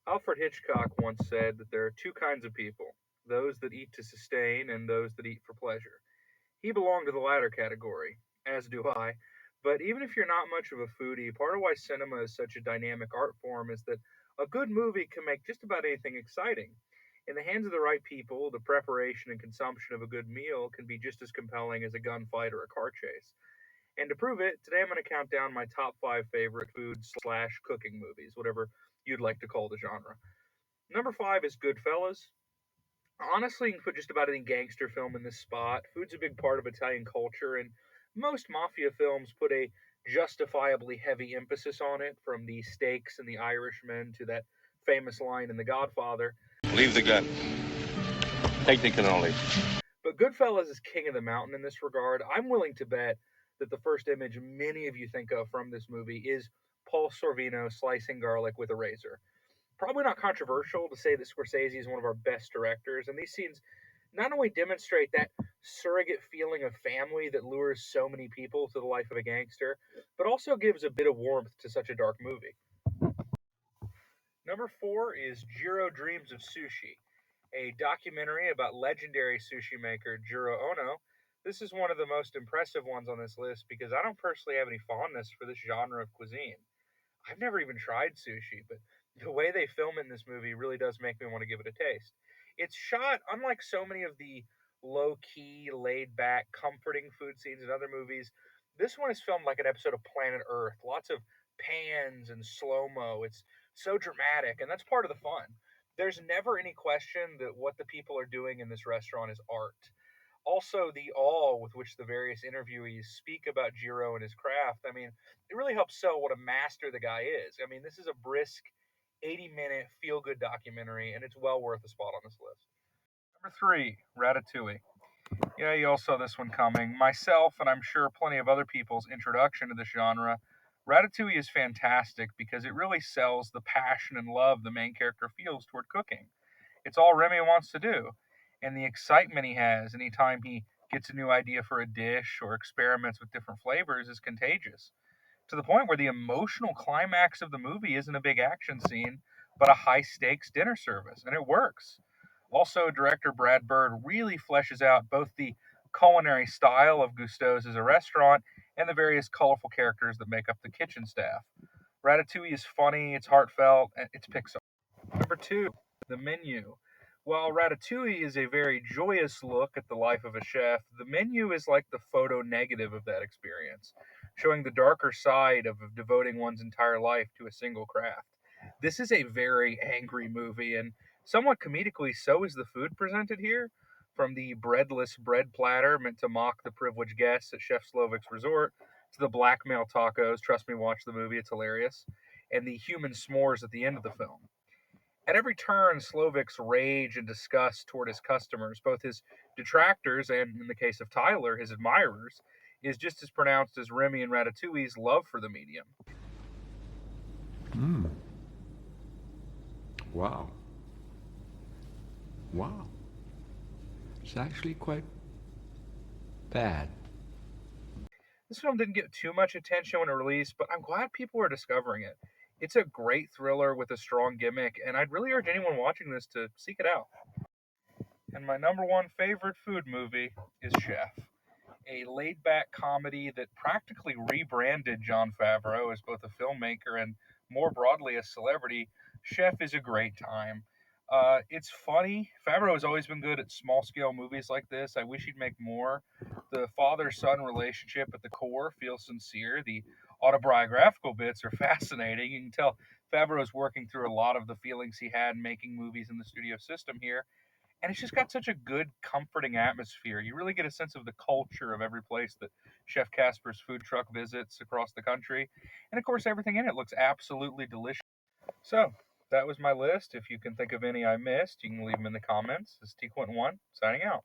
Alfred Hitchcock once said that there are two kinds of people, those that eat to sustain and those that eat for pleasure. He belonged to the latter category, as do I. But even if you're not much of a foodie, part of why cinema is such a dynamic art form is that a good movie can make just about anything exciting. In the hands of the right people, the preparation and consumption of a good meal can be just as compelling as a gunfight or a car chase. And to prove it, today I'm going to count down my top five favorite food slash cooking movies, whatever you'd like to call the genre. Number five is Goodfellas. Honestly, you can put just about any gangster film in this spot. Food's a big part of Italian culture, and most mafia films put a justifiably heavy emphasis on it, from the steaks and the Irishman to that famous line in The Godfather. Leave the gun. Take the cannoli. But Goodfellas is king of the mountain in this regard. I'm willing to bet that the first image many of you think of from this movie is Paul Sorvino slicing garlic with a razor. Probably not controversial to say that Scorsese is one of our best directors, and these scenes not only demonstrate that surrogate feeling of family that lures so many people to the life of a gangster, but also gives a bit of warmth to such a dark movie. Number four is Jiro Dreams of Sushi, a documentary about legendary sushi maker Jiro Ono. This is one of the most impressive ones on this list because I don't personally have any fondness for this genre of cuisine. I've never even tried sushi, but the way they film it in this movie really does make me want to give it a taste. It's shot unlike so many of the low key, laid back, comforting food scenes in other movies. This one is filmed like an episode of Planet Earth. Lots of pans and slow mo. It's so dramatic, and that's part of the fun. There's never any question that what the people are doing in this restaurant is art. Also, the awe with which the various interviewees speak about Jiro and his craft. I mean, it really helps sell what a master the guy is. I mean, this is a brisk 80-minute feel good documentary, and it's well worth a spot on this list. Number three, Ratatouille. Yeah, you all saw this one coming. Myself, and I'm sure plenty of other people's introduction to this genre, Ratatouille is fantastic because it really sells the passion and love the main character feels toward cooking. It's all Remy wants to do, and the excitement he has anytime he gets a new idea for a dish or experiments with different flavors is contagious. To the point where the emotional climax of the movie isn't a big action scene, but a high stakes dinner service, and it works. Also, director Brad Bird really fleshes out both the culinary style of Gusteau's as a restaurant and the various colorful characters that make up the kitchen staff. Ratatouille is funny, it's heartfelt, and it's Pixar. Number two, the menu. While Ratatouille is a very joyous look at the life of a chef, the menu is like the photo negative of that experience, showing the darker side of devoting one's entire life to a single craft. This is a very angry movie, and somewhat comedically, so is the food presented here. From the breadless bread platter meant to mock the privileged guests at Chef Slovik's resort, to the blackmail tacos, trust me, watch the movie, it's hilarious, and the human s'mores at the end of the film. At every turn, Slovik's rage and disgust toward his customers, both his detractors and, in the case of Tyler, his admirers, is just as pronounced as Remy and Ratatouille's love for the medium. Mm. Wow. Wow. It's actually quite bad. This film didn't get too much attention when it released, but I'm glad people are discovering it. It's a great thriller with a strong gimmick, and I'd really urge anyone watching this to seek it out. And my number one favorite food movie is Chef, a laid back comedy that practically rebranded Jon Favreau as both a filmmaker and more broadly a celebrity. Chef is a great time. It's funny. Favreau has always been good at small scale movies like this. I wish he'd make more. The father son relationship at the core feels sincere. The autobiographical bits are fascinating. You can tell Favreau's working through a lot of the feelings he had making movies in the studio system here, and it's just got such a good, comforting atmosphere. You really get a sense of the culture of every place that Chef Casper's food truck visits across the country. And of course, everything in it looks absolutely delicious. So, that was my list. If you can think of any I missed, you can leave them in the comments. This is T Quint1 signing out.